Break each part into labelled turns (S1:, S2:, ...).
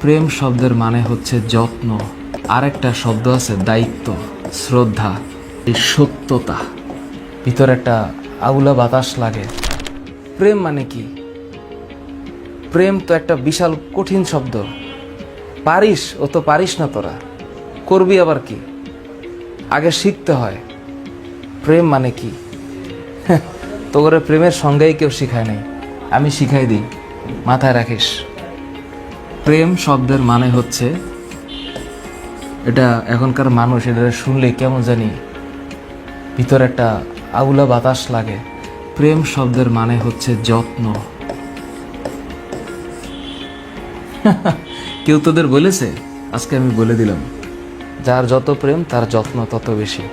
S1: প্রেম শব্দের মানে হচ্ছে যত্ন, আরেকটা শব্দ আছে দায়িত্ব, শ্রদ্ধা, এই সত্যতা। ভিতরে একটা আউলা বাতাস লাগে। প্রেম মানে কি? প্রেম তো একটা বিশাল কঠিন শব্দ। পারিস ও তো পারিস না, তোরা করবি আবার কি? আগে শিখতে হয় প্রেম মানে কি। তোরে প্রেমের সঙ্গেই কেউ শিখায় নাই, আমি শিখাই দিই, মাথায় রাখিস। প্রেম শব্দের মানে হচ্ছে, এটা এখনকার মানুষ এটা শুনলে কেমন জানি ভিতরে একটা আউলা বাতাস লাগে। প্রেম শব্দের মানে হচ্ছে যত্ন। কেউ তোদের বলেছে? আজকে আমি বলে দিলাম, যার যত প্রেম তার যত্ন তত বেশি।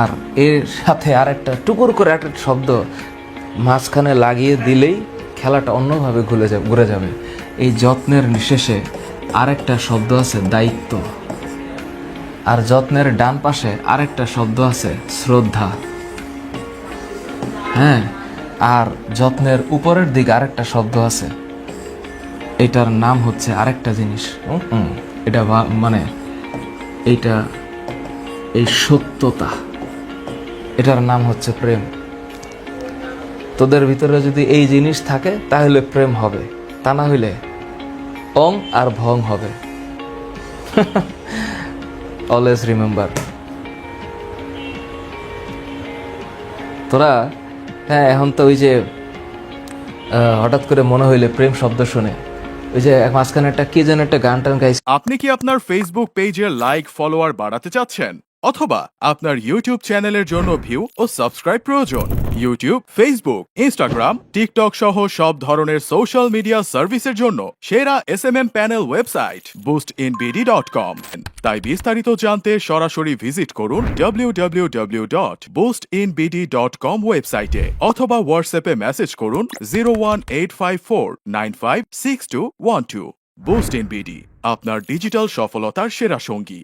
S1: আর এর সাথে আর একটা টুকুর করে একটা শব্দ মাঝখানে লাগিয়ে দিলেই খেলাটা অন্যভাবে ঘুরে যাবে। এই যত্নের শেষে আরেকটা শব্দ আছে দায়িত্ব, আর যত্নের ডান পাশে আরেকটা শব্দ আছে শ্রদ্ধা। হ্যাঁ, আর যত্নের উপরের দিকে আরেকটা শব্দ আছে, এটার নাম হচ্ছে আরেকটা জিনিস। এটা মানে এইটা এই সত্যতা, এটার নাম হচ্ছে প্রেম। তোদের ভিতরে যদি এই জিনিস থাকে তাহলে প্রেম হবে, তা না হইলে অং আর ভং হবে। Always remember. তোরা হ্যাঁ, এখন তো ওই যে হঠাৎ করে মনে হইলে প্রেম শব্দ শুনে ওই যে মাঝখানে একটা কি যেন একটা গান টান গাইছে।
S2: আপনি কি আপনার ফেসবুক পেজের লাইক ফলোয়ার বাড়াতে চাচ্ছেন, অথবা আপনার ইউটিউব চ্যানেলের জন্য ভিউ ও সাবস্ক্রাইব প্রয়োজন? ইউটিউব, ফেসবুক, ইনস্টাগ্রাম, টিকটক সহ সব ধরনের সোশ্যাল মিডিয়া সার্ভিসের জন্য সেরা এসএমএম প্যানেল ওয়েবসাইট boostinbd.com। তাই বিস্তারিত জানতে সরাসরি ভিজিট করুন www.boostinbd.com ওয়েবসাইটে, অথবা হোয়াটসঅ্যাপে মেসেজ করুন 01854956212। বুস্ট ইন বিডি, আপনার ডিজিটাল সফলতার সেরা সঙ্গী।